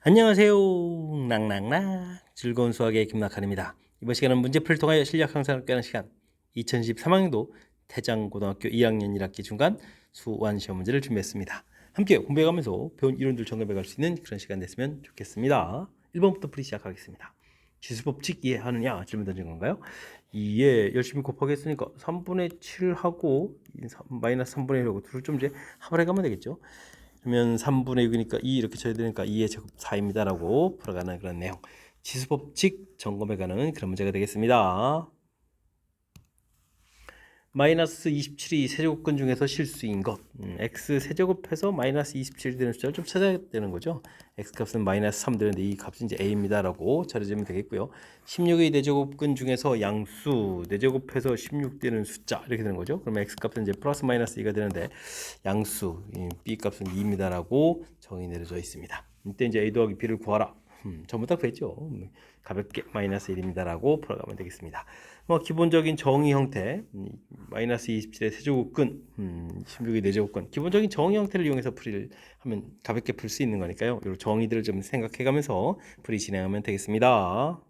안녕하세요. 낭낭낭 즐거운 수학의 김낙한입니다. 이번 시간은 문제풀이를 통하여 실력 향상을 꾀하는 시간 2023학년도 태장고등학교 2학년 1학기 중간 수완 시험 문제를 준비했습니다. 함께 공부해가면서 배운 이론들 정립해갈 수 있는 그런 시간 됐으면 좋겠습니다. 1번부터 풀이 시작하겠습니다. 지수법칙 이해하느냐 질문 던진 건가요? 이해 열심히 곱하기 했으니까 3분의 7하고 마이너스 3분의 1하고 둘을 좀 이제 합을 해가면 되겠죠. 그러면 3분의 6이니까 2 이렇게 쳐야 되니까 2의 제곱 4입니다 라고 풀어가는 그런 내용, 지수법칙 점검해가는 그런 문제가 되겠습니다. 마이너스 27이 세제곱근 중에서 실수인 것, x 세제곱해서 마이너스 27이 되는 숫자를 좀 찾아야 되는 거죠. x 값은 마이너스 3 되는데 이 값은 이제 a입니다 라고 처리하면 되겠고요. 16의 네제곱근 중에서 양수 네제곱해서 16 되는 숫자 이렇게 되는 거죠. 그러면 x 값은 이제 플러스 마이너스 2가 되는데 양수 b 값은 2입니다 라고 정의 내려져 있습니다. 이때 이제 a 더하기 b를 구하라. 전부 다 그랬죠. 가볍게 마이너스 1입니다 라고 풀어가면 되겠습니다. 기본적인 정의 형태, 마이너스 27의 세제곱근, 16의 네제곱근, 기본적인 정의 형태를 이용해서 풀이를 하면 가볍게 풀 수 있는 거니까요. 이 정의들을 좀 생각해가면서 풀이 진행하면 되겠습니다.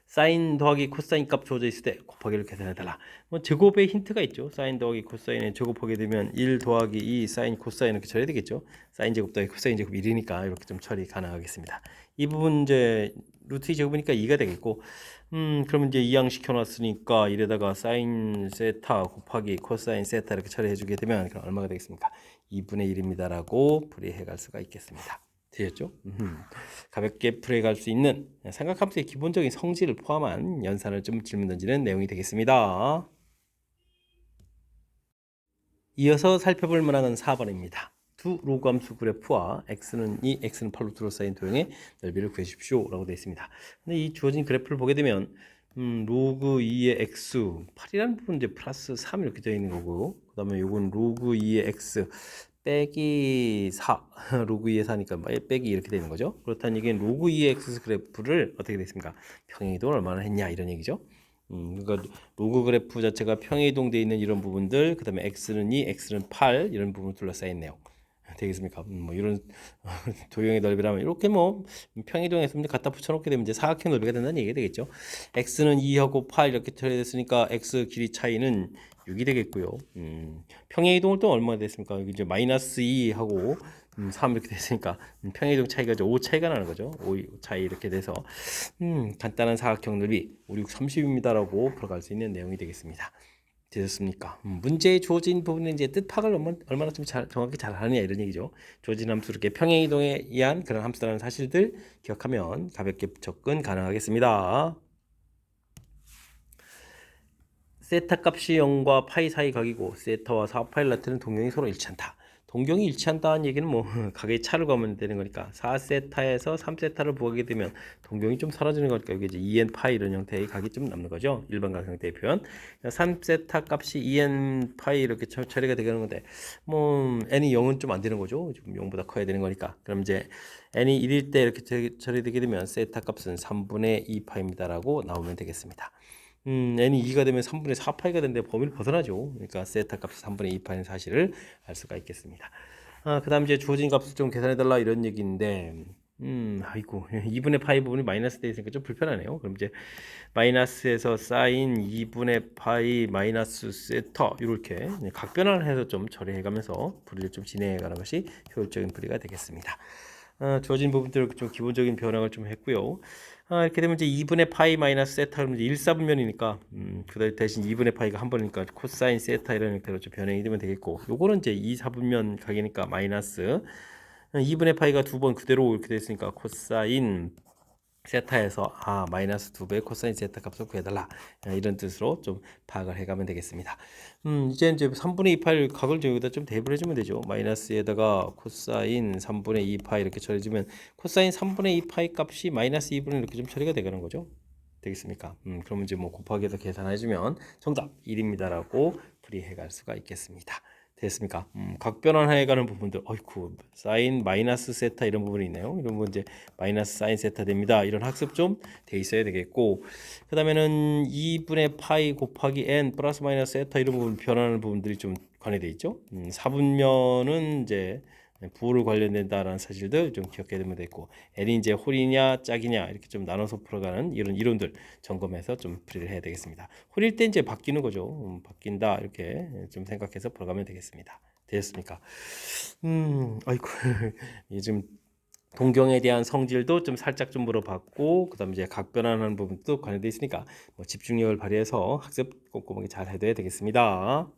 사인 더하기 코사인 값 주어져 있을 때 곱하기를 계산해달라. 제곱에 힌트가 있죠. 사인 더하기 코사인에 제곱하게 되면 1 더하기 2 사인 코사인 이렇게 처리해야 되겠죠. 사인 제곱 더하기 코사인 제곱 1이니까 이렇게 좀 처리 가능하겠습니다. 이 부분 이제 루트 2 제곱이니까 2가 되겠고, 그러면 이제 이항시켜 놨으니까 이래다가 사인 세타 곱하기 코사인 세타 이렇게 처리해주게 되면 그럼 얼마가 되겠습니까? 2분의 1입니다 라고 풀이해 갈 수가 있겠습니다. 되셨죠? 가볍게 풀어갈 수 있는 삼각함수의 기본적인 성질을 포함한 연산을 좀 질문 던지는 내용이 되겠습니다. 이어서 살펴볼 문항은 4번입니다. 두 로그함수 그래프와 x는 2, x는 8로 둘러싸인 도형의 넓이를 구해주십시오 라고 되어 있습니다. 근데 이 주어진 그래프를 보게 되면 로그 2의 x 8이라는 부분 이제 플러스 3 이렇게 되어 있는 거고, 그 다음에 요건 로그 2의 x 빼기 4 로그 2의 4니까 빼기 이렇게 되는 거죠. 그렇다는 얘기는 로그 2의 x 그래프를 어떻게 됐습니까? 평행이동을 얼마나 했냐 이런 얘기죠. 그러니까 로그 그래프 자체가 평행이동되어 있는 이런 부분들, 그 다음에 x는 2, x는 8 이런 부분을 둘러싸인 내용 되겠습니까? 이런 도형의 넓이라면 이렇게 평이동에서 갖다 붙여놓게 되면 이제 사각형 넓이가 된다는 얘기가 되겠죠. x는 2하고 8 이렇게 처리됐으니까 x 길이 차이는 6이 되겠고요. 평행이동을 또 얼마나 됐습니까? 여기 이제 마이너스 2하고 3 이렇게 됐으니까 평행이동 차이가 이제 5 차이가 나는 거죠. 5 차이 이렇게 돼서 간단한 사각형 넓이 5, 6, 30입니다라고 풀어갈 수 있는 내용이 되겠습니다. 되셨습니까? 문제에 주어진 부분은 이제 뜻 파악을 얼마나 좀 정확히 잘 하느냐 이런 얘기죠. 주어진 함수 이렇게 평행이동에 의한 그런 함수라는 사실들 기억하면 가볍게 접근 가능하겠습니다. 세타 값이 0과 파이 사이 각이고 세타와 4파이 라테는 동경이 서로 일치한다. 동경이 일치한다는 얘기는 각의 차를 구하면 되는 거니까 4세타에서 3세타를 구하게 되면 동경이 좀 사라지는 거니까 여기 이제 2n 파이 이런 형태의 각이 좀 남는 거죠. 일반각 형태의 표현. 3세타 값이 2n 파이 이렇게 처리가 되는 건데 n이 0은 좀 안 되는 거죠. 지금 0보다 커야 되는 거니까. 그럼 이제 n이 1일 때 이렇게 처리되게 되면 세타 값은 3분의 2 파입니다라고 나오면 되겠습니다. n이 2가 되면 3분의 4파이가 되는데 범위를 벗어나죠. 그러니까 세타 값이 3분의 2파이는 사실을 알 수가 있겠습니다. 그 다음 이제 주어진 값을 좀 계산해달라 이런 얘기인데, 아이고, 2분의 파이 부분이 마이너스 되어 있으니까 좀 불편하네요. 그럼 이제 마이너스에서 사인 2분의 파이 마이너스 세타 이렇게 각 변환을 해서 좀 처리해가면서 풀이를 좀 진행해가는 것이 효율적인 풀이가 되겠습니다. 주어진 부분들 좀 기본적인 변형을 좀 했고요. 이렇게 되면 이제 2분의 파이 마이너스 세타 그러면 이제 1사분면이니까 그 대신 2분의 파이가 한 번이니까 코사인 세타 이런 형태로 좀 변형이 되면 되겠고, 요거는 이제 2사분면 각이니까 마이너스 2분의 파이가 두 번 그대로 이렇게 됐으니까 코사인 세타에서 마이너스 2배 코사인 세타 값을 구해달라 이런 뜻으로 좀 파악을 해가면 되겠습니다. 이제 3분의 2 파이 각을 여기다 좀 대입을 해주면 되죠. 마이너스에다가 코사인 3분의 2 파이 이렇게 처리해주면 코사인 3분의 2 파이 값이 마이너스 2분의 이렇게 좀 처리가 되는 거죠. 되겠습니까? 그러면 이제 곱하기해서 계산해주면 정답 1입니다라고 풀이해갈 수가 있겠습니다. 됐습니까? 각 변환해가는 부분들, 어이쿠, 사인 마이너스 세타 이런 부분이 있네요. 이런 부분 이제 마이너스 사인 세타 됩니다. 이런 학습 좀 돼 있어야 되겠고, 그 다음에는 2분의 파이 곱하기 n 플러스 마이너스 세타 이런 부분 변하는 부분들이 좀 관여돼 있죠. 4분면은 이제 부호를 관련된다라는 사실들 좀 기억해야 되면 되고, L이 이제 홀이냐 짝이냐 이렇게 좀 나눠서 풀어가는 이런 이론들 점검해서 좀 풀이를 해야 되겠습니다. 홀일 때 이제 바뀌는 거죠. 바뀐다 이렇게 좀 생각해서 풀어가면 되겠습니다. 되셨습니까? 아이고 요즘 동경에 대한 성질도 좀 살짝 좀 물어봤고, 그다음 이제 각 변환하는 부분도 관련돼 있으니까 뭐 집중력을 발휘해서 학습 꼼꼼하게 잘 해둬야 되겠습니다.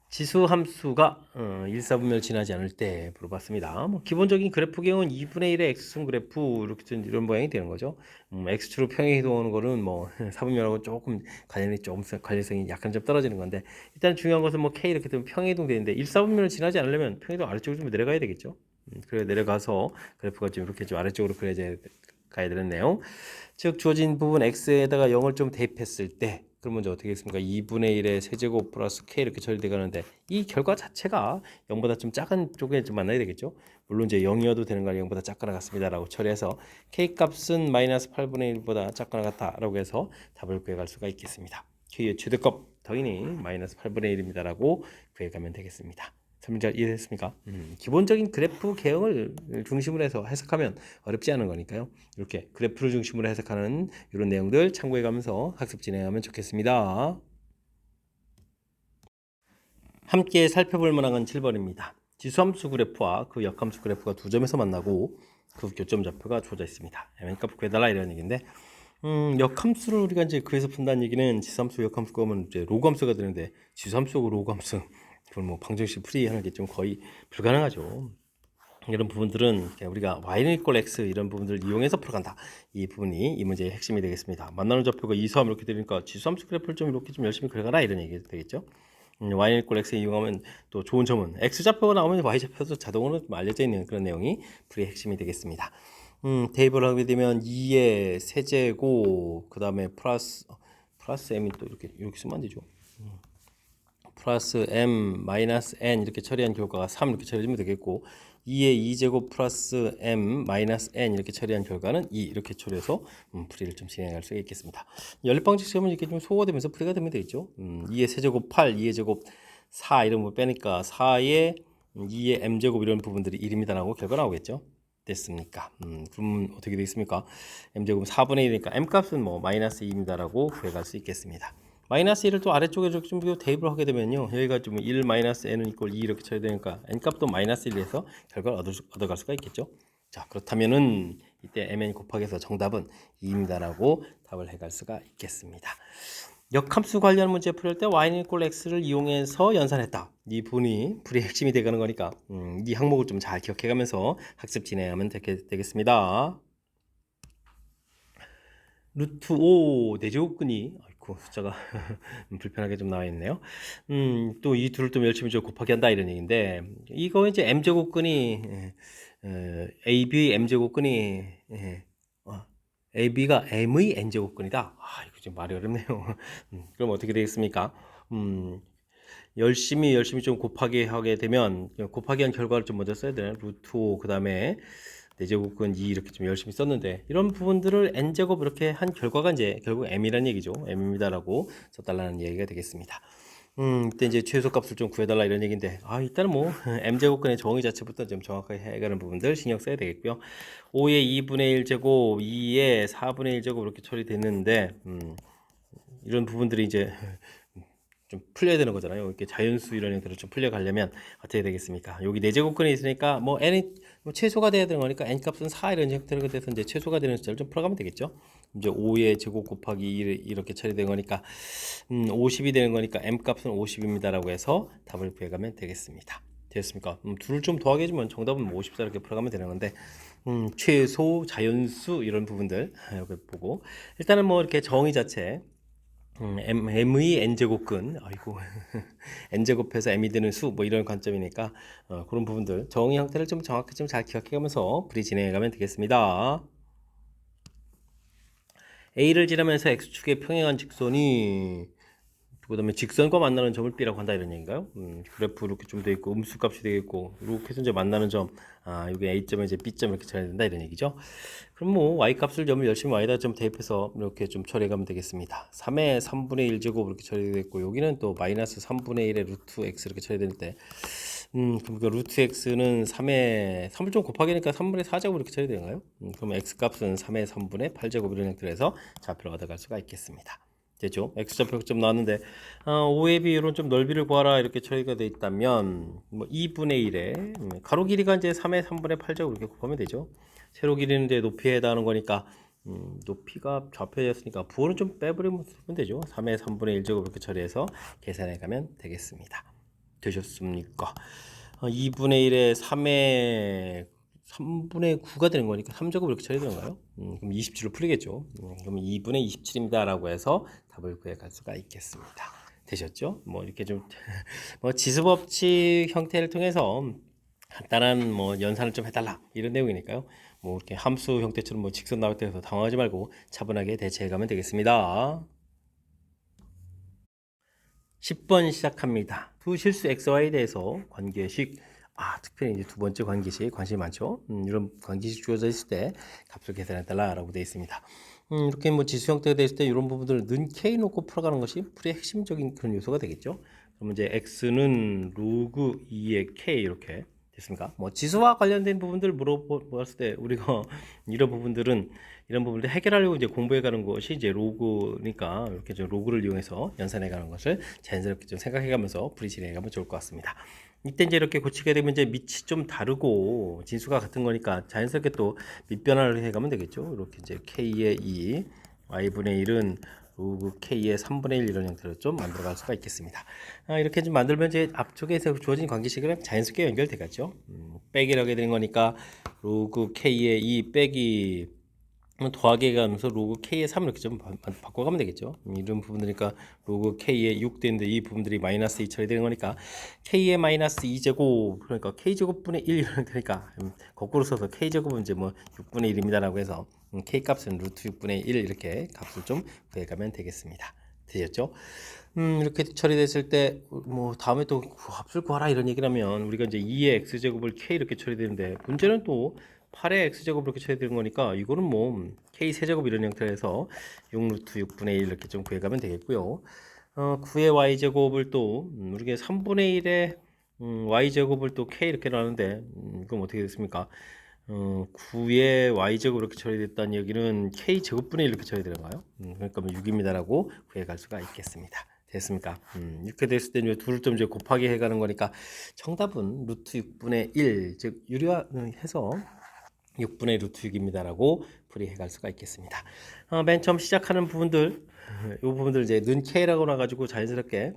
지수 함수가 1, 4분면을 지나지 않을 때 물어봤습니다. 뭐 기본적인 그래프 개형은 2분의 1의 x승 그래프 이렇게 좀 이런 모양이 되는 거죠. x축으로 평행 이동하는 거는 뭐 4분면하고 조금 관련성이 약간 좀 떨어지는 건데, 일단 중요한 것은 뭐 k 이렇게 되면 평행 이동 되는데 1, 4분면을 지나지 않으려면 평행 이동 아래쪽으로 좀 내려가야 되겠죠. 그래 내려가서 그래프가 좀 이렇게 좀 아래쪽으로 그려져야 가야 되는 내용. 즉 주어진 부분 x에다가 0을 좀 대입했을 때 그럼 먼저 어떻게 했습니까? 2분의 1의 세제곱 플러스 k 이렇게 처리돼 가는데 이 결과 자체가 0보다 좀 작은 쪽에 좀 만나야 되겠죠? 물론 이제 0이어도 되는 거 아니라 0보다 작거나 같습니다 라고 처리해서 k 값은 마이너스 8분의 1보다 작거나 같다 라고 해서 답을 구해갈 수가 있겠습니다. k의 최대값 당연히 마이너스 8분의 1입니다 라고 구해가면 되겠습니다. 설명 잘 이해됐습니까? 기본적인 그래프 개형을 중심으로 해서 해석하면 어렵지 않은 거니까요. 이렇게 그래프를 중심으로 해석하는 이런 내용들 참고해 가면서 학습 진행하면 좋겠습니다. 함께 살펴볼 만한 건 7번입니다. 지수함수 그래프와 그 역함수 그래프가 두 점에서 만나고 그 교점 좌표가 주어져 있습니다. M값 구해달라 이런 얘기인데, 역함수를 우리가 이제 그에서 푼다는 얘기는 지수함수, 역함수 그거면 이제 로그함수가 되는데 지수함수하고 로그함수 그건 뭐 방정식 풀이하는 게 좀 거의 불가능하죠. 이런 부분들은 우리가 y는 이꼴 x 이런 부분들을 이용해서 풀어간다. 이 부분이 이 문제의 핵심이 되겠습니다. 만나는 좌표가 2, 3 이렇게 되니까 지수함수 그래프를 좀 이렇게 좀 열심히 그려가라 이런 얘기 되겠죠. y는 이꼴 x 이용하면 또 좋은 점은 x 좌표가 나오면 y 좌표도 자동으로 좀 알려져 있는 그런 내용이 풀이의 핵심이 되겠습니다. 대입을 하게 되면 2의 세제곱 그 다음에 플러스 m이 또 이렇게 쓰면 안 되죠. 플러스 m 마이너스 n 이렇게 처리한 결과가 3 이렇게 처리하면 되겠고, 2의 2제곱 플러스 m 마이너스 n 이렇게 처리한 결과는 2 이렇게 처리해서 풀이를 좀 진행할 수 있겠습니다. 연립방식 시험은 이렇게 좀 소화되면서 풀이가 되면 되겠죠. 2의 세제곱 8, 2의 제곱 4 이런 거 빼니까 4의 2의 m제곱 이런 부분들이 1입니다라고 결과 나오겠죠. 됐습니까? 그럼 어떻게 되겠습니까? m제곱은 4분의 1이니까 m값은 뭐 마이너스 2입니다라고 구해갈 수 있겠습니다. 마이너스 1을 또 아래쪽에 이렇게 좀 대입을 하게 되면요, 여기가 좀 1 마이너스 n은 이꼴 2 이렇게 쳐야 되니까 n 값도 마이너스 1에서 결과를 얻어갈 수가 있겠죠. 자, 그렇다면은 이때 mn 곱하기해서 정답은 2입니다라고 답을 해갈 수가 있겠습니다. 역함수 관련 문제 풀 때 y는 이꼴 x를 이용해서 연산했다. 이 부분이 풀이의 핵심이 되가는 거니까 이 항목을 좀 잘 기억해가면서 학습 진행하면 되겠습니다. 루트 5 내제곱근이 숫자가 불편하게 좀 나와 있네요. 또 이 둘을 또 열심히 좀 곱하기 한다 이런 얘기인데, 이거 이제 m제곱근이 AB m제곱근이 AB가 M의 N제곱근이다. 이거 좀 말이 어렵네요. 그럼 어떻게 되겠습니까? 열심히 좀 곱하기 하게 되면 곱하기 한 결과를 좀 먼저 써야 되나요? 루트 5 그 다음에 4제곱은 2 이렇게 좀 열심히 썼는데, 이런 부분들을 n제곱 이렇게 한 결과가 이제 결국 m이란 얘기죠. m입니다라고 써달라는 얘기가 되겠습니다. 이때 이제 최소값을 좀 구해달라 이런 얘기인데, 일단은 뭐 m제곱근의 정의 자체부터 좀 정확하게 해가는 부분들 신경 써야 되겠고요. 5의 2분의 1제곱, 2의 4분의 1제곱 이렇게 처리됐는데, 이런 부분들이 이제 좀 풀려야 되는 거잖아요. 이렇게 자연수 이런 형태로 좀 풀려가려면 어떻게 되겠습니까? 여기 4제곱근에 있으니까 뭐 n이 뭐 최소가 돼야 되는 거니까 n 값은 4 이런 형태로 돼서 이제 최소가 되는 숫자를 좀 풀어가면 되겠죠. 이제 5의 제곱 곱하기 2 이렇게 처리된 거니까 50이 되는 거니까 m 값은 50입니다라고 해서 답을 구해가면 되겠습니다. 되었습니까? 둘을 좀 더하게 해주면 정답은 54 이렇게 풀어가면 되는 건데, 최소, 자연수 이런 부분들 이렇게 보고, 일단은 뭐 이렇게 정의 자체 m의 n제곱근, n제곱해서 m이 되는 수, 뭐 이런 관점이니까 그런 부분들 정의 형태를 좀 정확히 좀 잘 기억해가면서 풀이 진행해가면 되겠습니다. A를 지나면서 x축에 평행한 직선이 그다음에 직선과 만나는 점을 B라고 한다 이런 얘기인가요? 그래프 이렇게 좀 돼 있고 음수값이 되겠고 이렇게 해서 이제 만나는 점, 이게 A점에 이제 B점 이렇게 처리해야 된다 이런 얘기죠. 그럼 뭐 Y 값을 점을 열심히 Y다 점 대입해서 이렇게 좀 처리해 가면 되겠습니다. 3의 3분의 1 제곱 이렇게 처리되고 여기는 또 마이너스 3분의 1의 루트 x 이렇게 처리될 때 그러니까 루트 x는 3을 좀 곱하기니까 3분의 4제곱 이렇게 처리되나요? 그러면 x 값은 3의 3분의 8제곱 이런 형태로 좌표로 얻어갈 수가 있겠습니다. 되죠? x좌표 좀 나왔는데 5의 비율은 좀 넓이를 구하라 이렇게 처리가 되어 있다면 뭐 2분의 1에 가로 길이가 이제 3의 3분의 8제곱 이렇게 곱하면 되죠. 세로 길이는 이제 높이에 해당하는 거니까 높이가 좌표였으니까 부호는 좀 빼버리면 되죠. 3의 3분의 1제곱 이렇게 처리해서 계산해 가면 되겠습니다. 되셨습니까? 2분의 1에 3분의 9가 되는 거니까 3제곱 이렇게 처리되는가요? 그럼 27로 풀리겠죠. 그럼 2분의 27입니다 라고 해서 답을 구해갈 수가 있겠습니다. 되셨죠? 뭐 이렇게 좀 뭐 지수법칙 형태를 통해서 간단한 뭐 연산을 좀 해달라 이런 내용이니까요. 뭐 이렇게 함수 형태처럼 뭐 직선 나올 때서 당황하지 말고 차분하게 대처해 가면 되겠습니다. 10번 시작합니다. 두 실수 xy에 대해서 관계식, 특별히 이제 두 번째 관계식 관심이 많죠. 이런 관계식 주어져 있을 때 값을 계산해달라라고 되어 있습니다. 이렇게 뭐 지수 형태가 되었을 때 이런 부분들을 는 k 놓고 풀어가는 것이 풀이의 핵심적인 그런 요소가 되겠죠. 그러면 이제 x는 로그 2의 k 이렇게 됐습니까? 뭐 지수와 관련된 부분들 물어봤을 때 우리가 이런 부분들 해결하려고 이제 공부해 가는 것이 이제 로그니까 이렇게 좀 로그를 이용해서 연산해 가는 것을 자연스럽게 좀 생각해 가면서 풀이 진행해 가면 좋을 것 같습니다. 이때 이제 이렇게 고치게 되면 이제 밑이 좀 다르고 진수가 같은 거니까 자연스럽게 또 밑변화를 해 가면 되겠죠. 이렇게 이제 k의 2, y분의 1은 로그 k의 3분의 1 이런 형태로 좀 만들어 갈 수가 있겠습니다. 이렇게 좀 만들면 이제 앞쪽에서 주어진 관계식이랑 자연스럽게 연결되겠죠. 빼기를 하게 되는 거니까 로그 k의 2 빼기 더하기 가면서 로그 k의 3 이렇게 좀 바꿔가면 되겠죠. 이런 부분들이니까 로그 k의 6 되는데 이 부분들이 마이너스 2 처리되는 거니까 k의 마이너스 2제곱 그러니까 k제곱분의 1 이런 되니까 거꾸로 써서 k제곱은 이제 뭐 6분의 1입니다 라고 해서 k 값은 루트 6분의 1 이렇게 값을 좀 구해가면 되겠습니다. 되셨죠? 이렇게 처리됐을 때 뭐 다음에 또 값을 구하라 이런 얘기를 하면 우리가 이제 2의 x제곱을 k 이렇게 처리되는데 문제는 또 8의 x제곱 이렇게 처리되는 거니까 이거는 뭐 k 세제곱 이런 형태로 해서 6루트 6분의 1 이렇게 좀 구해가면 되겠고요. 9의 y제곱을 또 우리가 3분의 1의 y제곱을 또 k 이렇게 나누는데 그럼 어떻게 됐습니까? 9의 y제곱 이렇게 처리됐다는 얘기는 k제곱분의 1 이렇게 처리되는가요? 그러니까 뭐 6입니다라고 구해갈 수가 있겠습니다. 됐습니까? 이렇게 됐을 때 둘을 좀 이제 곱하기 해가는 거니까 정답은 루트 6분의 1, 즉 유리화해서 6분의 루트 6입니다라고 풀이해 갈 수가 있겠습니다. 맨 처음 시작하는 부분들, 이 부분들 이제 는 k라고 나가지고 자연스럽게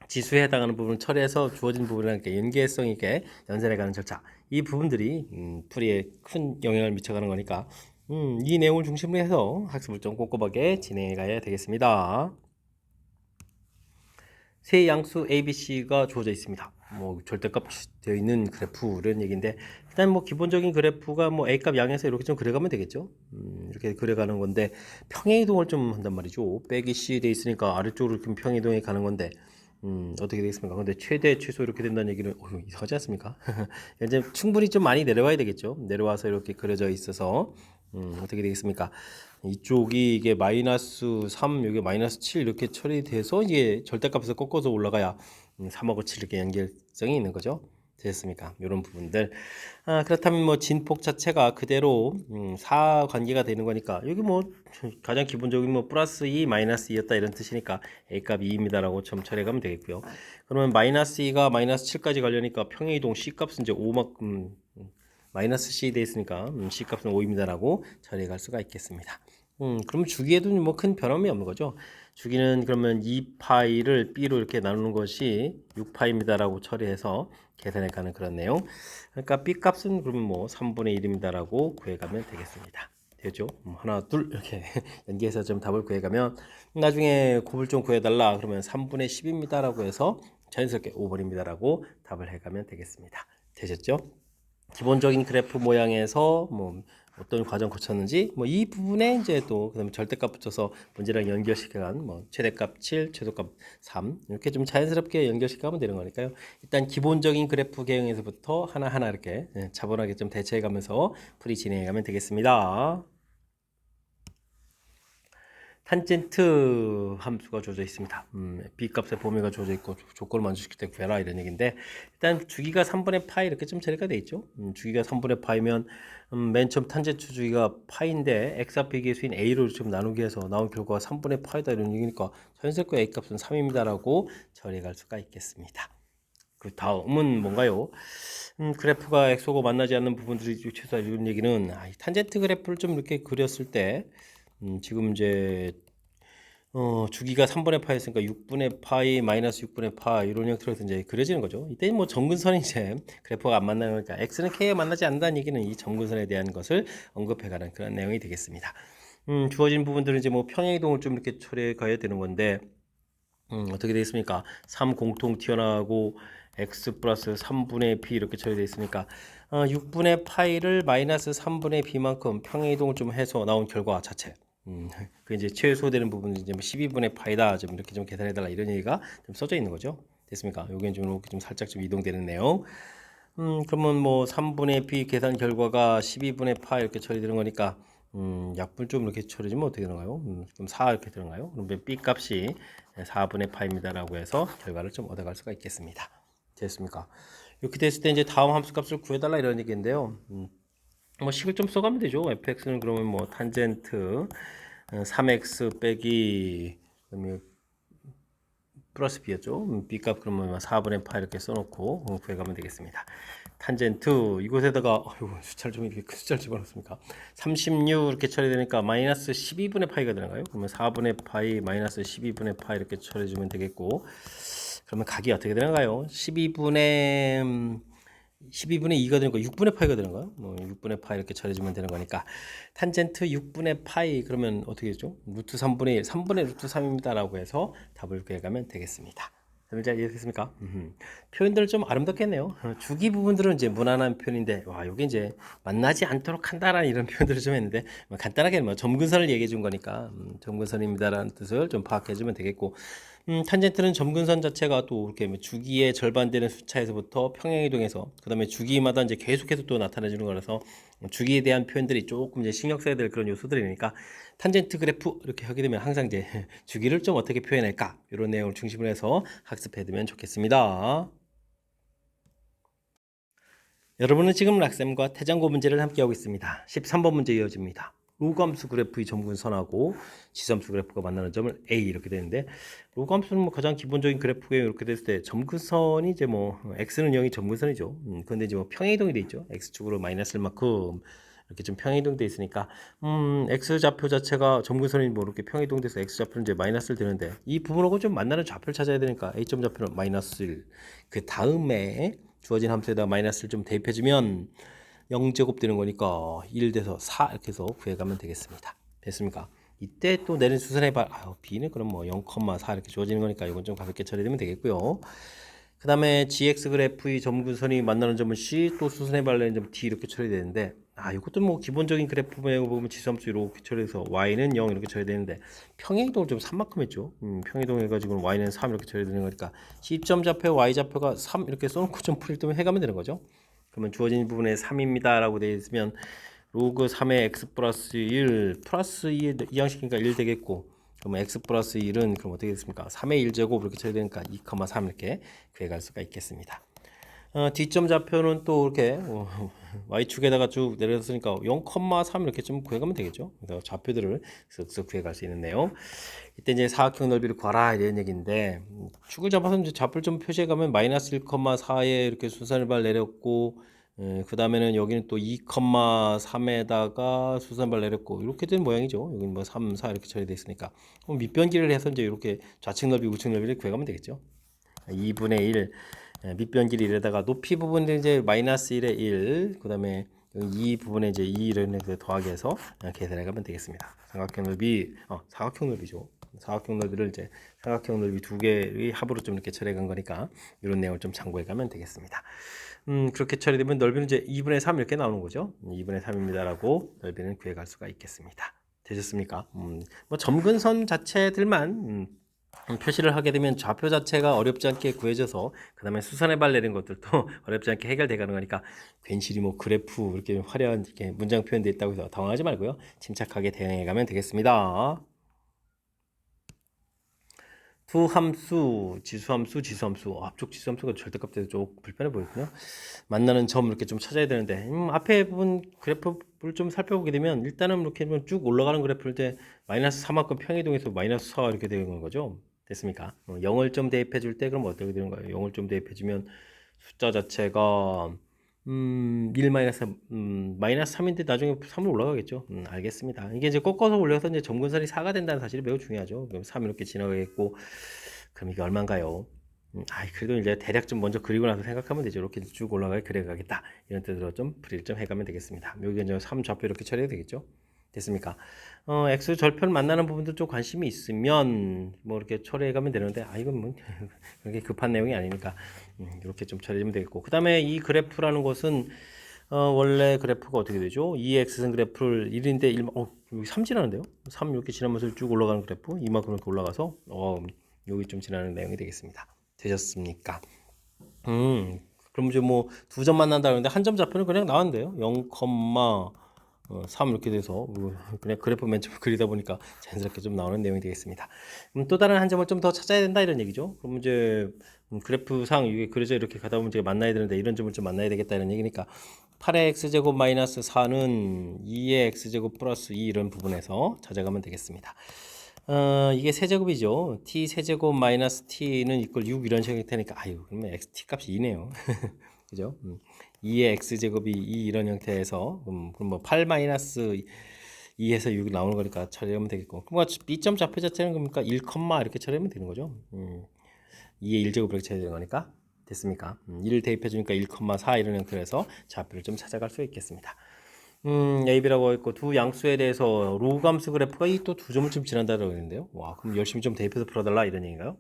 지수에 해당하는 부분을 처리해서 주어진 부분이랑 이렇게 연계성 있게 연산해 가는 절차, 이 부분들이 풀이에 큰 영향을 미쳐가는 거니까 이 내용을 중심으로 해서 학습을 좀 꼼꼼하게 진행해 가야 되겠습니다. 세 양수 ABC가 주어져 있습니다. 뭐 절대값 되어 있는 그래프 이런 얘기인데 일단 뭐 기본적인 그래프가 뭐 A값 양에서 이렇게 좀 그려가면 되겠죠. 이렇게 그려가는 건데 평행이동을 좀 한단 말이죠. 빼기 C 돼 있으니까 아래쪽으로 이렇게 평행이동해 가는 건데 어떻게 되겠습니까? 근데 최대 최소 이렇게 된다는 얘기는 이상하지 않습니까? 이제 충분히 좀 많이 내려와야 되겠죠. 내려와서 이렇게 그려져 있어서 어떻게 되겠습니까? 이쪽이 이게 마이너스 3, 여기 마이너스 7 이렇게 처리돼서 이게 절대값에서 꺾어서 올라가야 3하고 7 이렇게 연결성이 있는 거죠. 되셨습니까? 이런 부분들. 그렇다면 뭐 진폭 자체가 그대로 사관계가 되는 거니까 여기 뭐 가장 기본적인 뭐 플러스 2, 마이너스 2였다 이런 뜻이니까 A값 2입니다라고 처음 처리해 가면 되겠고요. 그러면 마이너스 2가 마이너스 7까지 가려니까 평행이동 C값은 이제 5만큼 마이너스 C 돼 있으니까 C값은 5입니다라고 처리해 갈 수가 있겠습니다. 그럼 주기에도 뭐 큰 변함이 없는 거죠. 주기는 그러면 2파이를 B로 이렇게 나누는 것이 6파입니다라고 처리해서 계산해 가는 그런 내용. 그러니까 B 값은 그러면 뭐 3분의 1입니다라고 구해가면 되겠습니다. 되죠? 하나, 둘 이렇게 연계해서 좀 답을 구해가면 나중에 곱을 좀 구해달라 그러면 3분의 10입니다라고 해서 자연스럽게 5번입니다라고 답을 해가면 되겠습니다. 되셨죠? 기본적인 그래프 모양에서 뭐 어떤 과정 거쳤는지 뭐 이 부분에 이제 또 그다음에 절대값 붙여서 문제랑 연결시켜간 뭐 최대값 7, 최소값 3 이렇게 좀 자연스럽게 연결시켜가면 되는 거니까요. 일단 기본적인 그래프 개형에서부터 하나하나 이렇게 차분하게 좀 대처해가면서 풀이 진행해가면 되겠습니다. 탄젠트 함수가 주어져 있습니다. b값의 범위가 주어져 있고 조건을 만족시킬 때 구해라 이런 얘기인데 일단 주기가 3분의 파이 이렇게 좀 처리가 돼 있죠. 주기가 3분의 파이면 맨 처음 탄젠트 주기가 파인데 x 앞에 계수인 a로 좀 나누기 해서 나온 결과가 3분의 파이다 이런 얘기니까 자연스럽게 a 값은 3입니다라고 처리할 수가 있겠습니다. 그 다음은 뭔가요? 그래프가 x하고 만나지 않는 부분들이 최소 이런 얘기는 이 탄젠트 그래프를 좀 이렇게 그렸을 때 지금 이제 주기가 3분의 파였으니까 6분의 파이 마이너스 6분의 파 이런 형태로 이제 그려지는 거죠. 이때 뭐 점근선이 이제 그래프가 안 만나는 거니까 x는 k에 만나지 않는다는 얘기는 이 점근선에 대한 것을 언급해가는 그런 내용이 되겠습니다. 주어진 부분들은 이제 뭐 평행이동을 좀 이렇게 처리해 가야 되는 건데 어떻게 되겠습니까? 3 공통 튀어나가고 x 플러스 3분의 b 이렇게 처리되어 있으니까 6분의 파이를 마이너스 3분의 b만큼 평행이동을 좀 해서 나온 결과 자체 그 이제 최소되는 부분은 이제 뭐 12분의 파이다 좀 이렇게 좀 계산해달라 이런 얘기가 좀 써져 있는 거죠. 됐습니까? 요게 좀 이렇게 좀 살짝 좀 이동되는 내용. 그러면 뭐 3분의 b 계산 결과가 12분의 파 이렇게 처리되는 거니까 약분 좀 이렇게 처리지면 어떻게 되나요? 그럼 4 이렇게 되나요? 그러면 b 값이 4분의 파입니다라고 해서 결과를 좀 얻어갈 수가 있겠습니다. 됐습니까? 이렇게 됐을 때 이제 다음 함수 값을 구해달라 이런 얘기인데요. 뭐 식을 좀 써가면 되죠. fx는 그러면 뭐 탄젠트 3x 빼기 그다음에 플러스 b였죠. b 값 그러면 4분의 파 이렇게 써놓고 구해가면 되겠습니다. 탄젠트 이곳에다가 숫자를 좀 이렇게 큰 숫자를 집어넣습니까? 36 이렇게 처리되니까 마이너스 12분의 파이가 되나요? 그러면 4분의 파이 마이너스 12분의 파 이렇게 처리해주면 되겠고 그러면 각이 어떻게 되는가요? 12분의 2가 되는 거 6분의 파이가 되는 거야? 뭐 6분의 파이 이렇게 처리해주면 되는 거니까 탄젠트 6분의 파이 그러면 어떻게 되죠? 루트 3분의 1, 3분의 루트 3입니다 라고 해서 답을 구해가면 되겠습니다. 잘 이해됐습니까? 표현들을 좀 아름답게 했네요. 주기 부분들은 이제 무난한 표현인데, 와, 요게 이제 만나지 않도록 한다라는 이런 표현들을 좀 했는데, 뭐 간단하게 뭐 점근선을 얘기해 준 거니까, 점근선입니다라는 뜻을 좀 파악해 주면 되겠고, 탄젠트는 점근선 자체가 또 이렇게 뭐 주기의 절반 되는 숫자에서부터 평행이동해서, 그 다음에 주기마다 이제 계속해서 또 나타내 주는 거라서, 주기에 대한 표현들이 조금 이제 신경 써야 될 그런 요소들이니까, 탄젠트 그래프 이렇게 하게 되면 항상 이제 주기를 좀 어떻게 표현할까 이런 내용을 중심으로 해서 학습해 두면 좋겠습니다. 여러분은 지금 락쌤과 태장고 문제를 함께하고 있습니다. 13번 문제 이어집니다. 로그함수 그래프의 점근선하고 지수함수 그래프가 만나는 점을 A 이렇게 되는데 로그함수는 뭐 가장 기본적인 그래프에 이렇게 됐을 때 점근선이 이제 뭐 x는 0이 점근선이죠. 그런데 이제 뭐 평행이동이 돼 있죠. x축으로 마이너스 1만큼 이렇게 좀 평행이동돼 있으니까 x 좌표 자체가 점근선이 뭐 이렇게 평행이동돼서 x 좌표는 이제 마이너스를 되는데 이 부분하고 좀 만나는 좌표를 찾아야 되니까 a점 좌표는 마이너스 1. 그 다음에 주어진 함수에다 마이너스를 좀 대입해주면 0제곱 되는 거니까 1 돼서 4 이렇게 해서 구해가면 되겠습니다. 됐습니까? 이때 또 내린 수선해봐. b는 그럼 뭐 0,4 이렇게 주어지는 거니까 이건 좀 가볍게 처리되면 되겠고요. 그 다음에 gx 그래프의 점근선이 만나는 점은 c, 또 수선해봐려는 점 d 이렇게 처리되는데 이것도 뭐 기본적인 그래프 모양을 보면 지수함수 이렇게 처리해서 y는 0 이렇게 처리되는데 평행이동을 좀 3만큼 했죠. 평행이동 해가지고 y는 3 이렇게 처리되는 거니까 c점 좌표, y 좌표가 3 이렇게 써놓고 좀 풀 때 해가면 되는 거죠. 그러면 주어진 부분에 3입니다 라고 되어 있으면 로그 3의 x 플러스 1 플러스 2의 이항시키니까 1 되겠고 그러면 x 플러스 1은 그럼 어떻게 됐습니까? 3의 1제곱 이렇게 처리되니까 2,3 이렇게 구해갈 수가 있겠습니다. 뒷점 좌표는 또 이렇게 y축에다가 쭉 내렸으니까 0,3 이렇게 좀 구해가면 되겠죠. 그래서 좌표들을 쓱쓱 구해갈 수 있는 내용. 이때 이제 사각형 넓이를 구하라 이런 얘기인데 축을 잡아서 이제 좌표를 좀 표시해가면 마이너스 1,4에 이렇게 수선발 내렸고 그 다음에는 여기는 또 2,3에다가 수선발 내렸고 이렇게 된 모양이죠. 여기는 뭐 3, 4 이렇게 처리되어 있으니까 그럼 밑변기를 해서 이제 이렇게 좌측 넓이, 우측 넓이를 구해가면 되겠죠. 2분의 1 밑변기를 이래다가 높이 부분은 이제 마이너스 1에 1, 그 다음에 이 부분에 이제 2를 더하기 해서 계산해 가면 되겠습니다. 사각형 넓이, 사각형 넓이죠. 사각형 넓이를 이제 삼각형 넓이 두 개의 합으로 좀 이렇게 처리해 간 거니까 이런 내용을 좀 참고해 가면 되겠습니다. 그렇게 처리되면 넓이는 이제 2분의 3 이렇게 나오는 거죠. 2분의 3입니다라고 넓이는 구해 갈 수가 있겠습니다. 되셨습니까? 뭐 점근선 자체들만 표시를 하게 되면 좌표 자체가 어렵지 않게 구해져서 그 다음에 수선의 발 내린 것들도 어렵지 않게 해결되가는 거니까 괜시리 뭐 그래프 이렇게 화려한 이렇게 문장 표현되어 있다고 해서 당황하지 말고요. 침착하게 대응해 가면 되겠습니다. 두 함수, 지수함수, 지수함수. 앞쪽 지수함수가 절대값 때도 좀 불편해 보이거든요. 만나는 점 이렇게 좀 찾아야 되는데 앞에 부분 그래프를 좀 살펴보게 되면 일단은 이렇게 쭉 올라가는 그래프를 이제 마이너스 3만큼 평이동에서 마이너스 4 이렇게 되는 거죠. 됐습니까? 0을 대입해 줄 때 그럼 어떻게 되는 거예요? 0을 대입해 주면 숫자 자체가 1 마이너스 마이너스 3인데 나중에 3으로 올라가겠죠. 알겠습니다. 이게 이제 꺾어서 올려서 이제 점근선이 4가 된다는 사실이 매우 중요하죠. 그럼 3 이렇게 지나가겠고 그럼 이게 얼마인가요? 그래도 이제 대략 좀 먼저 그리고 나서 생각하면 되죠. 이렇게 쭉 올라가게 그려가겠다. 이런 뜻으로 좀 풀이를 좀 해가면 되겠습니다. 여기 이제 3 좌표 이렇게 처리해야 되겠죠. 됐습니까? x 절편 만나는 부분도 좀 관심이 있으면 뭐 이렇게 처리해가면 되는데 이건 뭐 그렇게 급한 내용이 아니니까 이렇게 좀 처리하면 되겠고 그 다음에 이 그래프라는 것은 원래 그래프가 어떻게 되죠? 2x선 그래프를 1인데 1, 여기 3 지나는데요? 3 이렇게 지나면서 쭉 올라가는 그래프 이만큼 이렇게 올라가서 여기 좀 지나는 내용이 되겠습니다. 되셨습니까? 그럼 이제 뭐 두 점 만난다 그러는데 한 점 좌표는 그냥 나왔는데요. 0,3 이렇게 돼서 그냥 그래프 맨 처음 그리다 보니까 자연스럽게 좀 나오는 내용이 되겠습니다. 또 다른 한 점을 좀 더 찾아야 된다 이런 얘기죠. 그럼 이제 그래프상 이게 그려져 이렇게 가다 보면 이제 만나야 되는데 이런 점을 좀 만나야 되겠다 이런 얘기니까 8의 x제곱 마이너스 4는 2의 x제곱 플러스 2 이런 부분에서 찾아가면 되겠습니다. 이게 세제곱이죠. t 세제곱 마이너스 t는 이퀄 6 이런 식일 테니까 그러면 t 값이 2네요. 그죠? 2의 x제곱이 2 이런 형태에서 그럼 뭐 8 마이너스 2에서 6이 나오는 거니까 처리하면 되겠고 그럼 B점 좌표 자체는 그러니까 1, 이렇게 처리하면 되는 거죠. 2의 1제곱 이렇게 처리되는 거니까 됐습니까? 1을 대입해 주니까 1,4 이런 형태에서 좌표를 좀 찾아갈 수 있겠습니다. AB라고 했고 두 양수에 대해서 로그 함수 그래프가 이 또 두 점을 좀 지난다고 했는데요. 와, 그럼 열심히 좀 대입해서 풀어달라 이런 얘기인가요?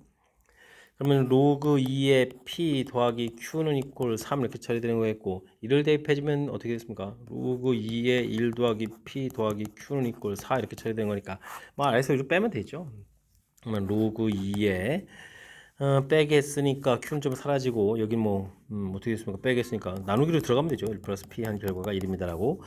그러면 로그 2의 p 더하기 q는 이퀄 3 이렇게 처리되는 거겠고 이를 대입해주면 어떻게 됐습니까? 로그 2의 1 더하기 p 더하기 q는 이퀄 4 이렇게 처리되는 거니까 뭐 아래서 이거 빼면 되죠. 그러면 로그 2의 빼겠으니까 q는 좀 사라지고 여기 뭐 어떻게 됐습니까? 빼겠으니까 나누기로 들어가면 되죠. 1 플러스 p 한 결과가 1입니다라고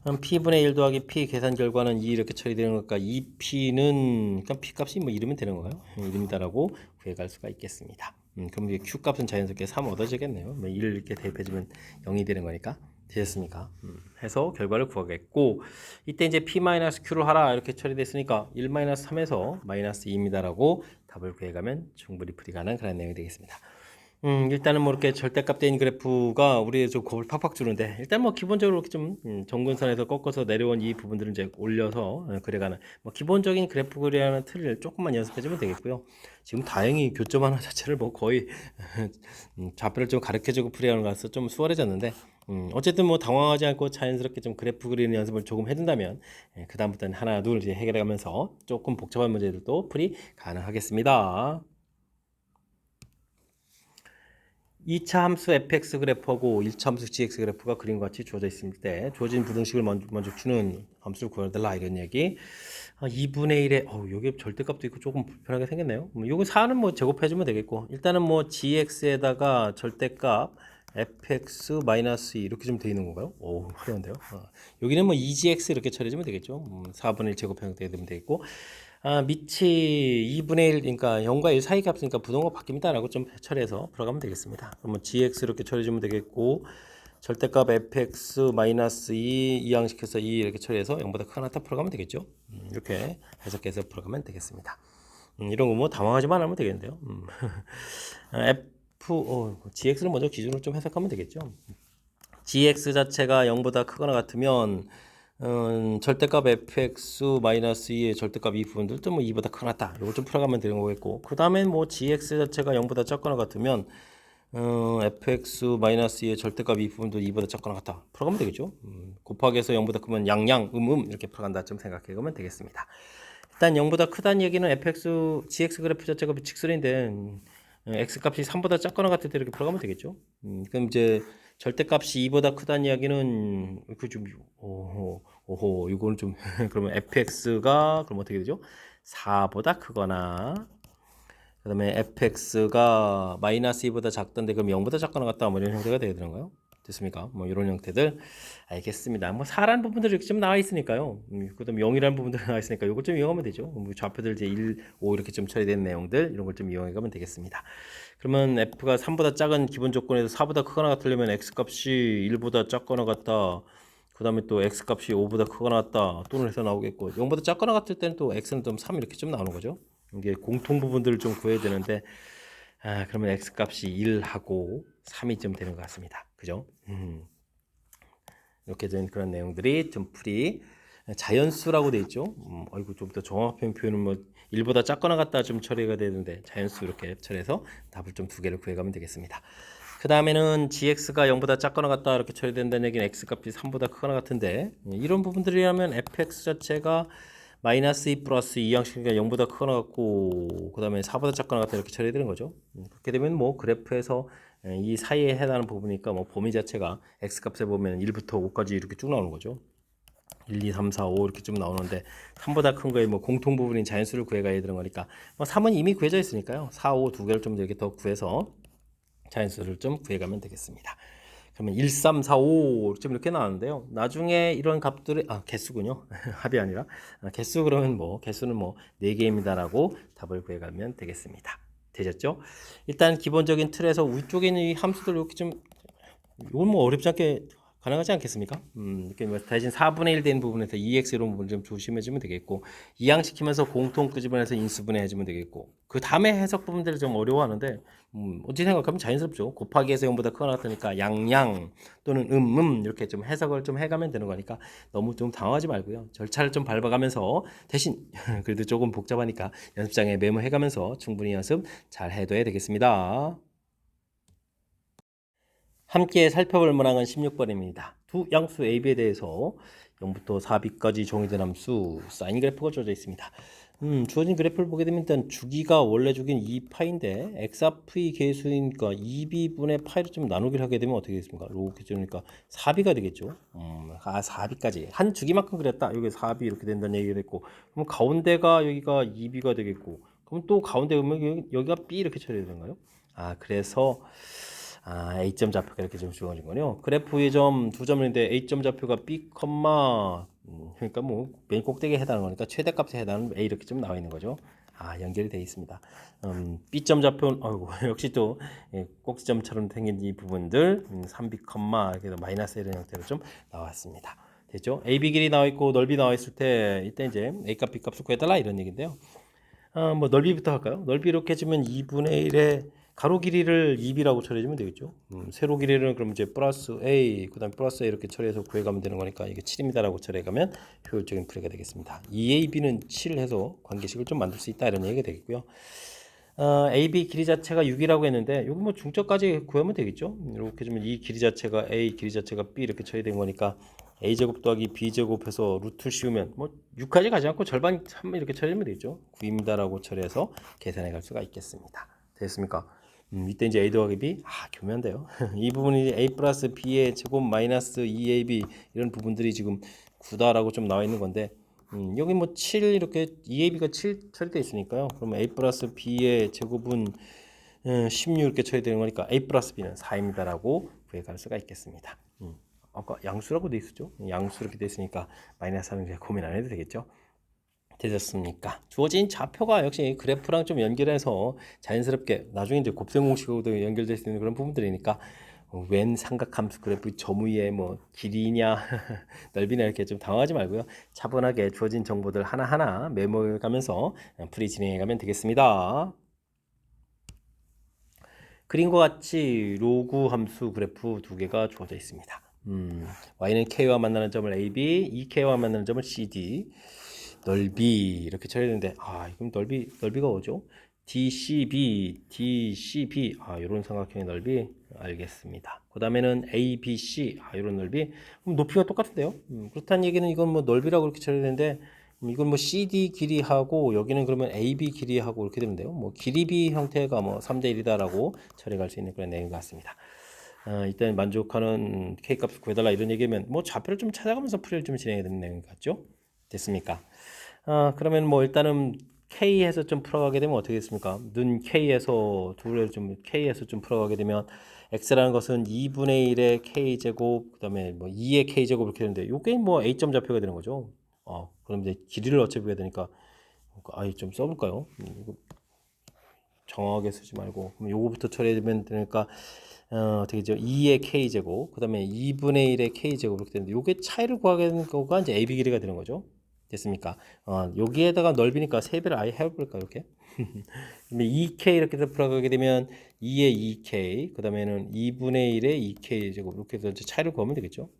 그럼 p분의 1 더하기 p 계산 결과는 2 이렇게 처리되는 거니까 2p는 그러니까 p 값이 뭐 이러면 되는 거예요. 1입니다라고 구해갈 수가 있겠습니다. 그럼 이제 q 값은 자연스럽게 3 얻어지겠네요. 1 이렇게 대입해주면 0이 되는 거니까 되셨습니까? 해서 결과를 구하겠고 이때 이제 p-q를 하라 이렇게 처리됐으니까 1-3에서 -2입니다라고 답을 구해가면 충분히 풀이 가능한 그런 내용이 되겠습니다. 일단은 뭐 이렇게 절대값 대인 그래프가 우리의 좀 겁을 팍팍 주는데 일단 뭐 기본적으로 이렇게 좀 정근선에서 꺾어서 내려온 이 부분들을 이제 올려서 그려가는 뭐 기본적인 그래프 그리는 틀을 조금만 연습해주면 되겠고요. 지금 다행히 교점 하나 자체를 뭐 거의 좌표를 좀 가르쳐주고 풀이하는 거라서 좀 수월해졌는데 어쨌든 뭐 당황하지 않고 자연스럽게 좀 그래프 그리는 연습을 조금 해둔다면 그 다음부터는 하나 둘 이제 해결해가면서 조금 복잡한 문제들도 풀이 가능하겠습니다. 2차 함수 fx 그래프하고 1차 함수 gx 그래프가 그림과 같이 주어져 있을 때 주어진 부등식을 먼저 주는 함수를 구해달라 이런 얘기. 2분의 1에 여기 절대값도 있고 조금 불편하게 생겼네요. 요거 4는 뭐 제곱해주면 되겠고 일단은 뭐 gx에다가 절대값 fx 마이너스 2 이렇게 좀 돼 있는 건가요? 화려한데요. 여기는 뭐 2gx 이렇게 처리해주면 되겠죠. 4분의 1 제곱 형태가 되면 되겠고 밑이 2분의 1, 그러니까 0과 1 사이 값이니까 부동호가 바뀝니다라고 좀 처리해서 풀어가면 되겠습니다. 그러면 gx 이렇게 처리해주면 되겠고 절대값 fx 마이너스 2 이항시켜서 2 이렇게 처리해서 0보다 크거나 같다 풀어가면 되겠죠. 이렇게 해석해서 풀어가면 되겠습니다. 이런 거 뭐 당황하지만 하면 되겠는데요. gx를 먼저 기준으로 좀 해석하면 되겠죠. gx 자체가 0보다 크거나 같으면 절대값 fx-2의 절대값 이 부분들도 뭐 2보다 크거나 같다. 이거 좀 풀어가면 되는 거겠고 그 다음에 뭐 gx 자체가 0보다 작거나 같으면 fx-2의 절대값 이 부분도 2보다 작거나 같다. 풀어가면 되겠죠. 곱하기 해서 0보다 크면 양양, 이렇게 풀어간다 좀 생각해 보면 되겠습니다. 일단 0보다 크다는 얘기는 fx, gx 그래프 자체가 직선인데 x값이 3보다 작거나 같을 때 이렇게 풀어가면 되겠죠. 그럼 이제 절대값이 2보다 크다는 이야기는 그 좀 오호 이거는 좀 그러면 fx가 그럼 어떻게 되죠? 4보다 크거나 그다음에 fx가 마이너스 2보다 작던데 그럼 0보다 작거나 같다 뭐 이런 형태가 되야 되는 거예요. 됐습니까? 뭐 이런 형태들 알겠습니다. 뭐 4라는 부분들이 이렇게 좀 나와 있으니까요. 그다음에 0이라는 부분들이 나와 있으니까 이걸 좀 이용하면 되죠. 뭐 좌표들 이제 1, 5 이렇게 좀 처리된 내용들 이런 걸 좀 이용해 가면 되겠습니다. 그러면 f가 3보다 작은 기본 조건에서 4보다 크거나 같으려면 x 값이 1보다 작거나 같다. 그다음에 또 x 값이 5보다 크거나 같다. 또는 해서 나오겠고 0보다 작거나 같을 때는 또 x는 좀 3 이렇게 좀 나오는 거죠. 이게 공통 부분들을 좀 구해야 되는데 그러면 x 값이 1하고 3이 좀 되는 것 같습니다. 그죠? 이렇게 된 그런 내용들이 좀 풀이 자연수라고 돼 있죠. 아이고 좀 더 정확한 표현은 뭐 1보다 작거나 같다 좀 처리가 되는데 자연수 이렇게 처리해서 답을 좀 두 개를 구해가면 되겠습니다. 그 다음에는 gx가 0보다 작거나 같다 이렇게 처리된다는 얘기는 x값이 3보다 크거나 같은데 이런 부분들이라면 fx 자체가 마이너스 2 플러스 2 양식이니까 0보다 크거나 같고 그 다음에 4보다 작거나 같다 이렇게 처리되는 거죠. 그렇게 되면 뭐 그래프에서 이 사이에 해당하는 부분이니까 뭐 범위 자체가 x값에 보면 1부터 5까지 이렇게 쭉 나오는 거죠. 1, 2, 3, 4, 5 이렇게 좀 나오는데 3보다 큰 거에 뭐 공통 부분인 자연수를 구해가야 되는 거니까 뭐 3은 이미 구해져 있으니까요. 4, 5 두 개를 좀 이렇게 더 구해서 자연수를 좀 구해가면 되겠습니다. 그러면 1, 3, 4, 5 좀 이렇게 나왔는데요. 나중에 이런 값들이 개수군요. 합이 아니라 개수 그러면 뭐 개수는 뭐 4개입니다라고 답을 구해가면 되겠습니다. 되셨죠? 일단 기본적인 틀에서 위쪽에 있는 이 함수들 이렇게 좀 이건 뭐 어렵지 않게 가능하지 않겠습니까? 이렇게 뭐 대신 4분의 1 된 부분에서 2x 이런 부분 좀 조심해주면 되겠고 이항시키면서 공통 끄집어내서 인수분해 해주면 되겠고 그 다음에 해석 부분들을 좀 어려워하는데 어찌 생각하면 자연스럽죠. 곱하기에서 0보다 크거나 같으니까 양양 또는 이렇게 좀 해석을 좀 해가면 되는 거니까 너무 좀 당황하지 말고요. 절차를 좀 밟아가면서 대신 그래도 조금 복잡하니까 연습장에 메모해가면서 충분히 연습 잘 해둬야 되겠습니다. 함께 살펴볼 문항은 16번입니다. 두 양수 AB에 대해서 0부터 4b까지 정의된 함수 사인 그래프가 주어져 있습니다. 주어진 그래프를 보게 되면 일단 주기가 원래 주기는 2파인데 xv 계수니까 2b분의 파이를 좀 나누기를 하게 되면 어떻게 되겠습니까? 이렇게 되니까 4b가 되겠죠. 4b까지 한 주기만큼 그랬다. 여기 4b 이렇게 된다는 얘기를 했고 그럼 가운데가 여기가 2b가 되겠고 그럼 또 가운데 오면 여기가 b 이렇게 처리되는가요? 그래서 A점 좌표가 이렇게 좀 주어진 거요. 그래프 의 점 두 점인데 A점 좌표가 B, 그러니까 뭐 맨 꼭대기에 해당하는 거니까 최대값에 해당하는 A 이렇게 좀 나와 있는 거죠. 연결이 되어 있습니다. B점 좌표는 역시 또 꼭지점처럼 생긴 이 부분들 3B, 이렇게 마이너스 이런 형태로 좀 나왔습니다. 됐죠? AB 길이 나와 있고 넓이 나와 있을 때 이때 이제 A 값, B 값을 구해달라 이런 얘기인데요. 뭐 넓이부터 할까요? 넓이 이렇게 주면 2분의 1에 가로 길이를 2b라고 처리해주면 되겠죠. 세로 길이는 그럼 이제 플러스 a, 그다음 플러스 a 이렇게 처리해서 구해가면 되는 거니까 이게 7입니다라고 처리해가면 효율적인 풀이가 되겠습니다. 2ab는 7 해서 관계식을 좀 만들 수 있다 이런 얘기가 되겠고요. AB 길이 자체가 6이라고 했는데 여기 뭐 중점까지 구하면 되겠죠. 이렇게 주면 이 길이 자체가 A, 길이 자체가 B 이렇게 처리된 거니까 a제곱 더하기 b제곱해서 루트 씌우면 뭐 6까지 가지 않고 절반 3 이렇게 처리하면 되겠죠. 9입니다라고 처리해서 계산해 갈 수가 있겠습니다. 됐습니까? 이때 이제 a 더하기 b 교면돼요. 이 부분이 a 플러스 b의 제곱 마이너스 2ab 이런 부분들이 지금 9다라고 좀 나와 있는 건데 여기 뭐 7 이렇게 2ab가 7 처리되어 있으니까요. 그러면 a 플러스 b의 제곱은 16 이렇게 처리되는 거니까 a 플러스 b는 4입니다라고 구해갈 수가 있겠습니다. 아까 양수라고 돼 있었죠? 양수 이렇게 돼 있으니까 마이너스 하는 게 고민 안 해도 되겠죠? 되셨습니까? 주어진 좌표가 역시 그래프랑 좀 연결해서 자연스럽게 나중에 이제 곱셈 공식으로도 연결될 수 있는 그런 부분들이니까 웬 삼각함수 그래프 점 위에 뭐 길이냐 넓이냐 이렇게 좀 당황하지 말고요. 차분하게 주어진 정보들 하나하나 메모해 가면서 풀이 진행해 가면 되겠습니다. 그림과 같이 로그 함수 그래프 두 개가 주어져 있습니다. y는 k와 만나는 점을 AB, 2k와 만나는 점을 CD. 넓이 이렇게 처리되는데 그럼 넓이가 뭐죠? DCB, DCB 이런 삼각형의 넓이 알겠습니다. 그 다음에는 ABC 이런 넓이 그럼 높이가 똑같은데요. 그렇다는 얘기는 이건 뭐 넓이라고 그렇게 처리되는데 이건 뭐 CD 길이하고 여기는 그러면 AB 길이하고 이렇게 되는데요. 뭐 길이비 형태가 뭐 3대 1이다라고 처리할 수 있는 그런 내용 같습니다. 일단 만족하는 K값을 구해달라 이런 얘기면 뭐 좌표를 좀 찾아가면서 풀이를 좀 진행해야 되는 내용 같죠? 됐습니까? 그러면 뭐 일단은 K에서 좀 풀어가게 되면 어떻게 됐습니까? 는 K에서 둘을 좀 K에서 좀 풀어가게 되면 X라는 것은 2분의 1의 K제곱 그다음에 뭐 2의 K제곱 이렇게 되는데 이게 뭐 A점 좌표가 되는 거죠. 그럼 이제 길이를 어차피 해야 되니까 아예 좀 써볼까요? 이거 정확하게 쓰지 말고 그럼 요거부터 처리하면 되니까 되겠죠. 2의 K제곱 그 다음에 2분의 1의 K제곱 이렇게 되는데 요게 차이를 구하게 되는 거가 이제 AB 길이가 되는 거죠. 됐습니까? 여기에다가 넓이니까 3배를 아예 해볼까 이렇게. 그러면 2K 이렇게 해서 풀어가게 되면 2의 2K 그 다음에는 2분의 1의 2K 제곱 이렇게 해서 이제 차이를 구하면 되겠죠.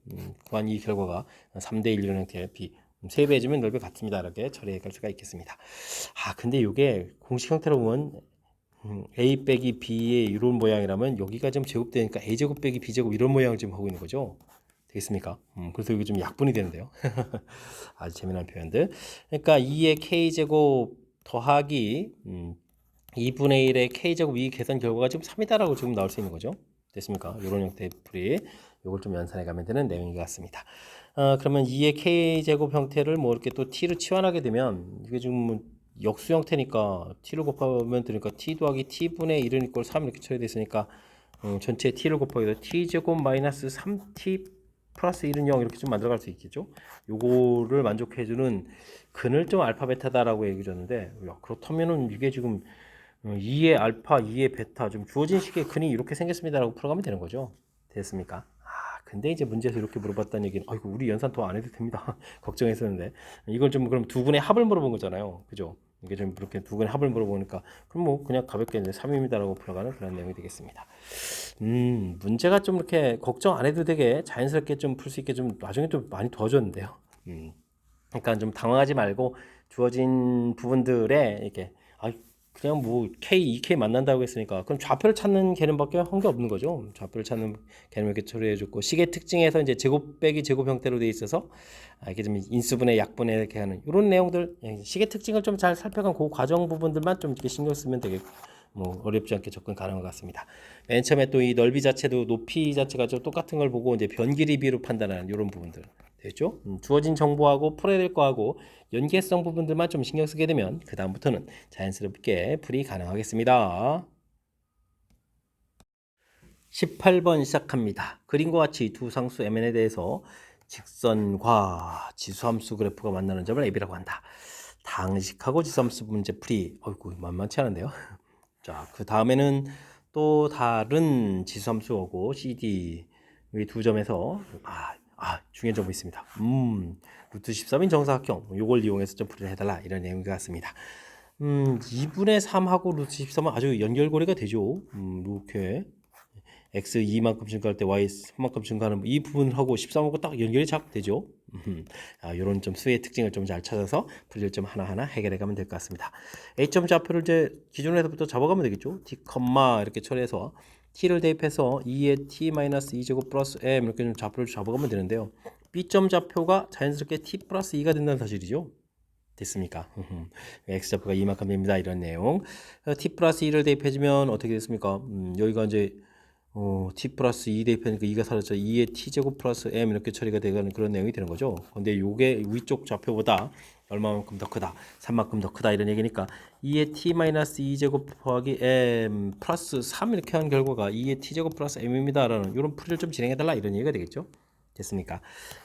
구한 이 결과가 3대 1 이런 형태의 B 3배 해주면 넓이 같습니다. 이렇게 처리할 수가 있겠습니다. 근데 이게 공식 형태로 보면 A 빼기 B의 이런 모양이라면 여기가 좀 제곱되니까 A제곱 빼기 B제곱 이런 모양을 지금 하고 있는 거죠. 되겠습니까? 그래서 이게 좀 약분이 되는데요. 아주 재미난 표현들. 그러니까 2의 K제곱 더하기 2분의 1의 K제곱 이 계산 결과가 지금 3이다라고 지금 나올 수 있는 거죠. 됐습니까? 이런 형태의 풀이 이걸 좀 연산해 가면 되는 내용인 것 같습니다. 그러면 2의 K제곱 형태를 뭐 이렇게 또 T로 치환하게 되면 이게 지금 뭐 역수 형태니까 T를 곱하면 되니까 T 더하기 T분의 1은 이꼴 3 이렇게 처리되어 있으니까 전체 T를 곱하기 T제곱 마이너스 3T 플러스 1은 0 이렇게 좀 만들어갈 수 있겠죠. 요거를 만족해주는 근을 좀 알파 베타다라고 얘기해 줬는데 그렇다면은 이게 지금 2의 알파, 2의 베타 좀 주어진 식의 근이 이렇게 생겼습니다라고 풀어가면 되는 거죠. 됐습니까? 근데 이제 문제에서 이렇게 물어봤다는 얘기는 아이고 우리 연산 더 안 해도 됩니다. 걱정했었는데 이걸 좀 그럼 두 분의 합을 물어본 거잖아요. 그죠? 이게 좀 이렇게 두 분의 합을 물어보니까 그럼 뭐 그냥 가볍게 이제 3입니다라고 풀어가는 그런 내용이 되겠습니다. 문제가 좀 이렇게 걱정 안 해도 되게 자연스럽게 좀 풀 수 있게 좀 나중에 좀 많이 도와줬는데요. 그러니까 좀 당황하지 말고 주어진 부분들에 이렇게 그냥 뭐 K, 2K 만난다고 했으니까 그럼 좌표를 찾는 개념밖에 한 게 없는 거죠. 좌표를 찾는 개념을 이렇게 처리해줬고 시계 특징에서 이제 제곱 빼기 제곱 형태로 되어 있어서 이게 좀 인수분해, 약분해 이렇게 하는 이런 내용들 시계 특징을 좀 잘 살펴간 그 과정 부분들만 좀 이렇게 신경 쓰면 되게 뭐 어렵지 않게 접근 가능한 것 같습니다. 맨 처음에 또 이 넓이 자체도 높이 자체가 좀 똑같은 걸 보고 이제 변길이비로 판단하는 이런 부분들 됐죠? 주어진 정보하고 풀어야 될 거하고 연계성 부분들만 좀 신경 쓰게 되면 그 다음부터는 자연스럽게 풀이 가능하겠습니다. 18번 시작합니다. 그림과 같이 두 상수 MN에 대해서 직선과 지수함수 그래프가 만나는 점을 AB라고 한다. 당식하고 지수함수 문제 풀이 어이구 만만치 않은데요. 자, 그 다음에는 또 다른 지수함수하고 CD 이 두 점에서 중요한 정보 있습니다. 루트 13인 정사각형 요걸 이용해서 좀 풀이를 해달라 이런 내용 같습니다. 2분의 3하고 루트 13은 아주 연결고리가 되죠. 이렇게 x 2만큼 증가할 때 y 3만큼 증가하는 이 부분하고 13하고 딱 연결이 잘 되죠. 이런 좀 수의 특징을 좀 잘 찾아서 풀이를 좀 하나하나 해결해 가면 될 것 같습니다. A점 좌표를 이제 기준에서부터 잡아가면 되겠죠. D, 이렇게 처리해서 T를 대입해서 2의 T-2제곱 플러스 M 이렇게 좀 좌표를 잡아가면 되는데요. B점 좌표가 자연스럽게 T 플러스 2가 된다는 사실이죠. 됐습니까? X좌표가 이만큼 됩니다. 이런 내용. T 플러스 2를 대입해주면 어떻게 됐습니까? 여기가 이제 t 플러스 2 대입하니까 2가 사라져 2의 t제곱 플러스 m 이렇게 처리가 되는 그런 내용이 되는 거죠. 근데 요게 위쪽 좌표보다 얼마만큼 더 크다 3만큼 더 크다 이런 얘기니까 2의 t 마이너스 2제곱 더하기 m 플러스 3 이렇게 한 결과가 2의 t제곱 플러스 m입니다 라는 이런 풀이를 좀 진행해달라 이런 얘기가 되겠죠. 됐습니까?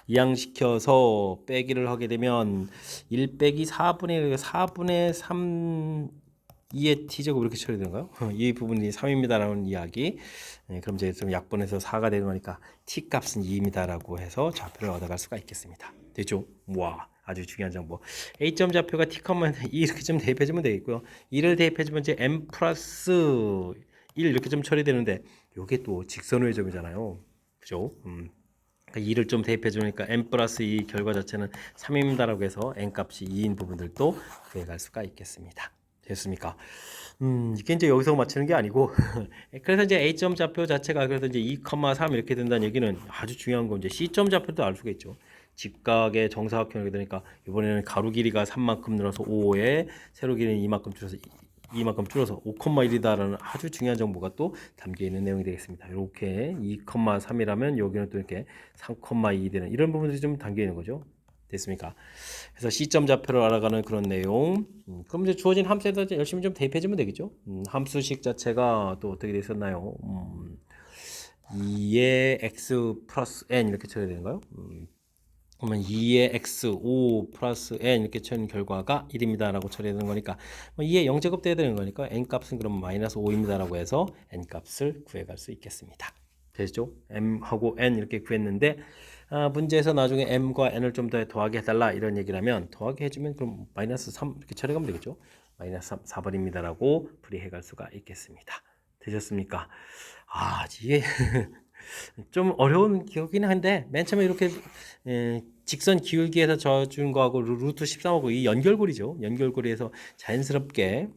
이항시켜서 빼기를 하게 되면 1 빼기 4분의 3 2의 t제곱 이렇게 처리되는가요? 이 부분이 3입니다라는 이야기. 그럼 이제 좀 약분해서 4가 되는 거니까 t 값은 2입니다라고 해서 좌표를 얻어갈 수가 있겠습니다. 됐죠? 와, 아주 중요한 정보. A점 좌표가 t, 2 이렇게 좀 대입해주면 되겠고요. 2를 대입해주면 이제 m 플러스 1 이렇게 좀 처리되는데 이게 또 직선의 점이잖아요. 그죠? 2를 좀 대입해 주니까 n 플러스 2 결과 자체는 3입니다라고 해서 n 값이 2인 부분들도 구해갈 수가 있겠습니다. 됐습니까? 이게 이제 여기서 맞추는 게 아니고 그래서 이제 A점 좌표 자체가 그래서 이제 2,3 이렇게 된다는 얘기는 아주 중요한 건 이제 C점 좌표도 알 수가 있죠. 직각의 정사각형이 되니까 이번에는 가로 길이가 3만큼 늘어서 5에 세로 길이는 이만큼 줄여서 5,1이다라는 아주 중요한 정보가 또 담겨 있는 내용이 되겠습니다. 이렇게 2,3이라면 여기는 또 이렇게 3,2 되는 이런 부분들이 좀 담겨 있는 거죠. 됐습니까? 그래서 시점 좌표를 알아가는 그런 내용. 그럼 이제 주어진 함수에다 열심히 좀 대입해주면 되겠죠. 함수식 자체가 또 어떻게 돼 있었나요? 2의 x 플러스 n 이렇게 처리해야 되는가요? 그러면 2의 x 5 플러스 n 이렇게 처리한 결과가 1입니다 라고 처리해야 되는 거니까 2의 0제곱 돼야 되는 거니까 n 값은 그럼 마이너스 5입니다 라고 해서 n 값을 구해갈 수 있겠습니다. 되죠? m하고 n 이렇게 구했는데 문제에서 나중에 m과 n을 좀 더 더하게 해달라 이런 얘기를 하면 더하게 해주면 그럼 마이너스 3 이렇게 처리하면 되겠죠? 마이너스 3, 4번입니다 라고 풀이해갈 수가 있겠습니다. 되셨습니까? 이게 좀 어려운 기억이긴 한데 맨 처음에 이렇게 직선 기울기에서 저준 거하고 루트 13하고 이 연결고리죠. 연결고리에서 자연스럽게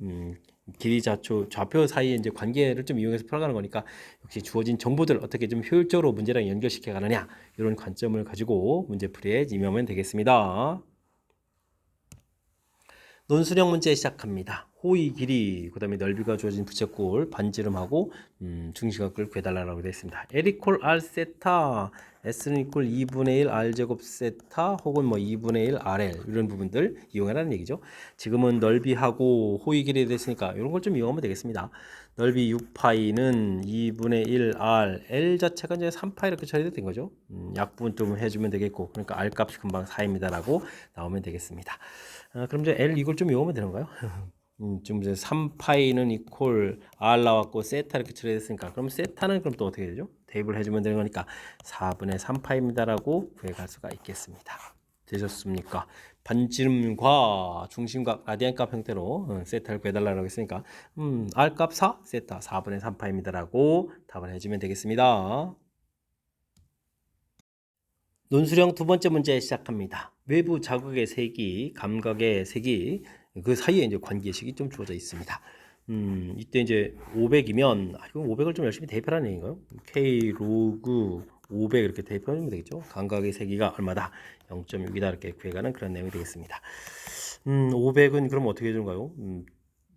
길이 좌표 사이에 이제 관계를 좀 이용해서 풀어가는 거니까 역시 주어진 정보들 어떻게 좀 효율적으로 문제랑 연결시켜 가느냐 이런 관점을 가지고 문제풀이에 임하면 되겠습니다. 논술형 문제 시작합니다. 호의 길이, 그 다음에 넓이가 주어진 부채꼴, 반지름하고 중심각을 구해달라고 되어 있습니다. L 이퀄 R 세타, S는 이퀄 2분의 1 R 제곱 세타, 혹은 뭐 2분의 1 RL 이런 부분들 이용하라는 얘기죠. 지금은 넓이하고 호의 길이에 됐으니까 이런 걸 좀 이용하면 되겠습니다. 넓이 6파이는 2분의 1 R, L 자체가 이제 3파이 이렇게 처리가 된 거죠. 약분 좀 해주면 되겠고, 그러니까 R 값이 금방 4입니다라고 나오면 되겠습니다. 그럼 이제 L 이걸 좀 이용하면 되는가요? 지금 이제 3파이는 이퀄 R 나왔고 세타 이렇게 처리됐으니까 그럼 세타는 그럼 또 어떻게 되죠? 대입을 해주면 되는 거니까 4분의 3파입니다라고 구해갈 수가 있겠습니다. 되셨습니까? 반지름과 중심각 라디안값 형태로 세타를 구해달라고 했으니까 R값 4, 세타 4분의 3파입니다라고 답을 해주면 되겠습니다. 논술형 두 번째 문제 시작합니다. 외부 자극의 세기, 감각의 세기, 그 사이에 이제 관계식이 좀 주어져 있습니다. 이때 이제 500이면, 이거 500을 좀 열심히 대입하라는 얘기인가요? K 로그 500 이렇게 대입하면 되겠죠? 감각의 세기가 얼마다? 0.6이다 이렇게 구해가는 그런 내용이 되겠습니다. 500은 그럼 어떻게 해주는가요?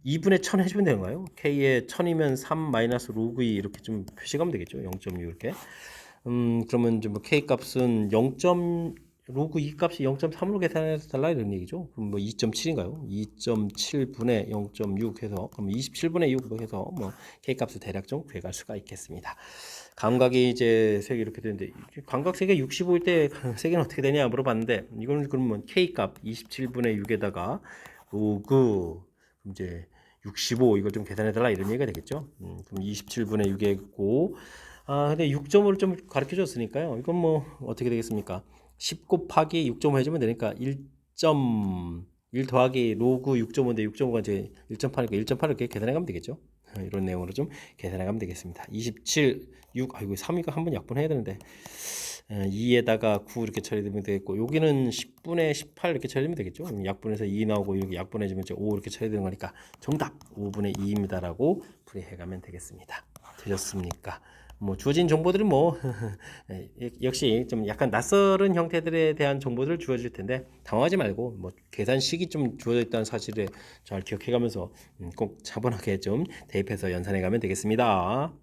2분의 1000 해주면 되는가요? K에 1000이면 3 마이너스 로그 2 이렇게 좀 표시하면 되겠죠? 0.6 이렇게. 그러면 이제 뭐 K 값은 0. 로그 2 값이 0.3으로 계산해서 달라 이런 얘기죠. 그럼 뭐 2.7인가요? 2.7분의 0.6 해서 그럼 27분의 6 해서 뭐 K 값을 대략 좀 구해갈 수가 있겠습니다. 감각이 이제 색이 이렇게 되는데 감각 색이 65일 때 색은 어떻게 되냐 물어봤는데 이거는 그러면 K 값 27분의 6에다가 로그 이제 65 이걸 좀 계산해 달라 이런 얘기가 되겠죠. 그럼 27분의 6이고 근데 6.5를 좀 가르쳐 줬으니까요. 이건 뭐 어떻게 되겠습니까? 10 곱하기 6.5 해주면 되니까 1 더하기 로그 6.5인데 6.5가 이제 1.8이니까 1.8 이렇게 계산해 가면 되겠죠. 이런 내용으로 좀 계산해 가면 되겠습니다. 27, 6, 아이고 3이가 한번 약분해야 되는데 2에다가 9 이렇게 처리되면 되겠고 여기는 10분의 18 이렇게 처리되면 되겠죠. 약분해서 2 나오고 이렇게 약분해주면 5 이렇게 처리되는 거니까 정답 5분의 2입니다라고 풀이해 가면 되겠습니다. 되셨습니까? 뭐 주어진 정보들은 뭐 역시 좀 약간 낯설은 형태들에 대한 정보들을 주어질 텐데 당황하지 말고 뭐 계산식이 좀 주어져 있다는 사실을 잘 기억해가면서 꼭 차분하게 좀 대입해서 연산해 가면 되겠습니다.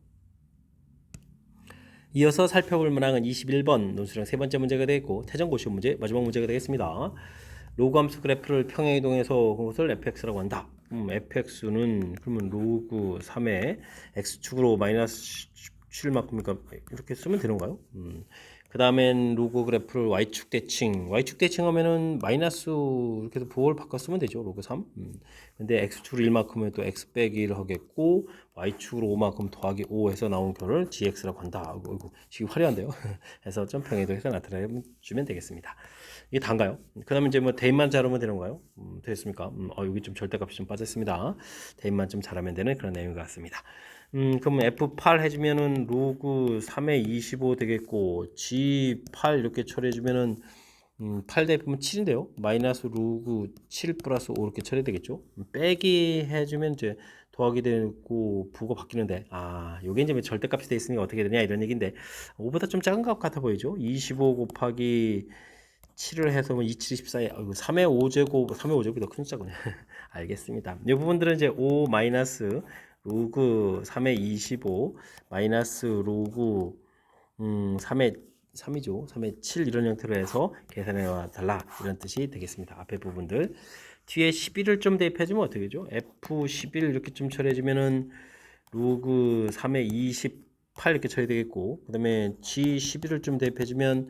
이어서 살펴볼 문항은 21번 논술형 세 번째 문제가 되겠고 태정고시 문제 마지막 문제가 되겠습니다. 로그 함수 그래프를 평행이동해서 그것을 fx라고 한다. fx는 그러면 로그 3의 x축으로 마이너스 7만큼이니까 이렇게 쓰면 되는가요? 그 다음엔 로그 그래프를 y축 대칭 하면은 마이너스 이렇게 해서 부호를 바꿔 쓰면 되죠. 로그 3 근데 x축으로 1만큼은 또 x 빼기 1을 하겠고 y축으로 5만큼 더하기 5 해서 나온 결을 gx라고 한다. 이거 지금 화려한데요. 해서 점평이동해서 나타내주면 되겠습니다. 이게 단가요? 그 다음에 이제 뭐 대입만 잘하면 되는 건가요? 되겠습니까? 여기 좀 절대값이 좀 빠졌습니다. 대입만 좀 잘하면 되는 그런 내용 같습니다. 그러면 F8 해주면은 로그 3에 25 되겠고 G8 이렇게 처리해주면은 8 대입하면 7인데요. 마이너스 로그 7 플러스 5 이렇게 처리되겠죠. 빼기 해주면 이제 더하기 되고 부호가 바뀌는데 요게 이제 절대값이 돼 있으니까 어떻게 되냐 이런 얘기인데 5보다 좀 작은 것 같아 보이죠. 25 곱하기 7을 해서 뭐 2, 7, 24에 3의 5제곱, 3의 5제곱이 더 큰 숫자군요. 알겠습니다. 이 부분들은 이제 5 마이너스 로그 3의 25 마이너스 로그 3의 3이죠. 3의 7 이런 형태로 해서 계산해 달라 이런 뜻이 되겠습니다. 앞에 부분들 뒤에 11을 좀 대입해주면 어떻게 되죠? F11 이렇게 좀 처리해주면은 로그 3의 28 이렇게 처리 되겠고, 그 다음에 G11을 좀 대입해주면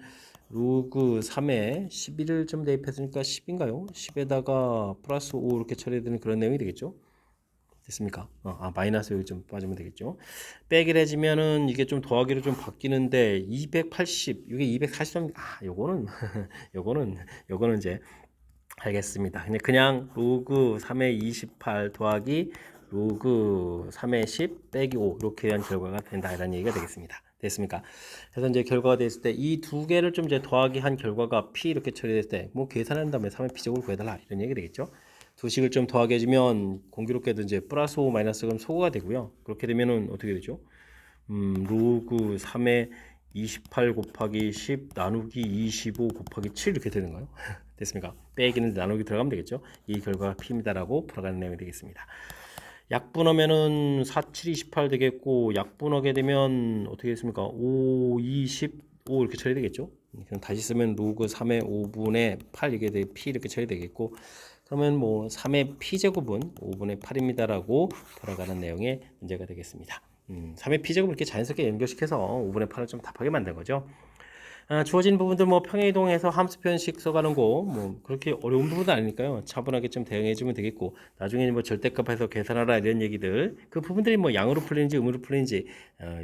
로그 3에 11을 좀 대입했으니까 10인가요? 10에다가 플러스 5 이렇게 처리되는 그런 내용이 되겠죠? 됐습니까? 마이너스 여기 좀 빠지면 되겠죠? 빼기를 해주면은 이게 좀 더하기로 좀 바뀌는데 280, 이게 243, 요거는 요거는 이제 알겠습니다. 그냥 로그 3의 28 더하기 로그 3의 10 빼기 5 이렇게 한 결과가 된다 이런 얘기가 되겠습니다. 됐습니까? 그래서 이제 결과가 됐을 때 이 두 개를 좀 이제 더하기 한 결과가 P 이렇게 처리됐을 때 뭐 계산한 다음에 3의 P제곱을 구해달라 이런 얘기 되겠죠. 두 식을 좀 더하게 해주면 공교롭게도 이제 플러스 5 마이너스 그럼 소거가 되고요. 그렇게 되면은 어떻게 되죠? 로그 3의 28 곱하기 10 나누기 25 곱하기 7 이렇게 되는 거예요. 됐습니까? 빼기는 나누기 들어가면 되겠죠. 이 결과가 P입니다라고 풀어가는 내용이 되겠습니다. 약분하면은 4, 7, 28 되겠고 약분하게 되면 어떻게 됐습니까? 5, 25 이렇게 처리되겠죠. 그럼 다시 쓰면 로그 3의 5분의 8 이게 돼 P 이렇게 처리되겠고 그러면 뭐 3의 P제곱은 5분의 8입니다라고 돌아가는 내용의 문제가 되겠습니다. 3의 P제곱을 이렇게 자연스럽게 연결시켜서 5분의 8을 좀 답하게 만든 거죠. 주어진 부분들 뭐 평행이동해서 함수 표현식 써가는 거 뭐 그렇게 어려운 부분은 아니니까요. 차분하게 좀 대응해 주면 되겠고 나중에 뭐 절대값에서 계산하라 이런 얘기들 그 부분들이 뭐 양으로 풀리는지 음으로 풀리는지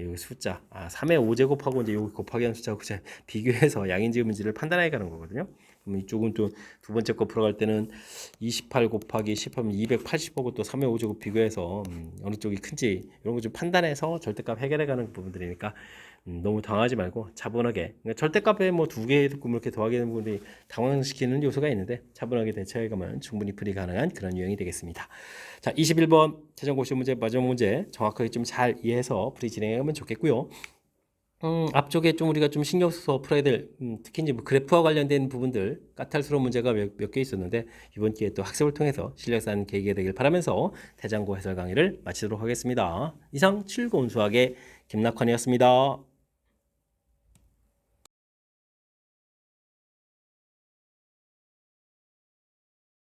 요 숫자 3의 5제곱하고 이제 요 곱하기 한 숫자하고 비교해서 양인지 음인지를 판단해 가는 거거든요. 그럼 이쪽은 또 두 번째 거 풀어갈 때는 28 곱하기 10 하면 280하고 또 3의 5제곱 비교해서 어느 쪽이 큰지 이런 거 좀 판단해서 절대값 해결해 가는 부분들이니까 너무 당하지 말고 차분하게 그러니까 절대값에 뭐 두 개 듣고 이렇게 더하게 되는 부분이 당황시키는 요소가 있는데 차분하게 대처해 가면 충분히 풀이 가능한 그런 유형이 되겠습니다. 자, 21번 최종고시 문제 마지막 문제 정확하게 좀 잘 이해해서 풀이 진행해 가면 좋겠고요. 앞쪽에 좀 우리가 좀 신경 써서 풀어야 될 특히 이제 뭐 그래프와 관련된 부분들 까탈스러운 문제가 몇 개 있었는데 이번 기회에 또 학습을 통해서 실력 쌓는 계기가 되길 바라면서 대장고 해설 강의를 마치도록 하겠습니다. 이상 즐거운 수학의 김낙환이었습니다.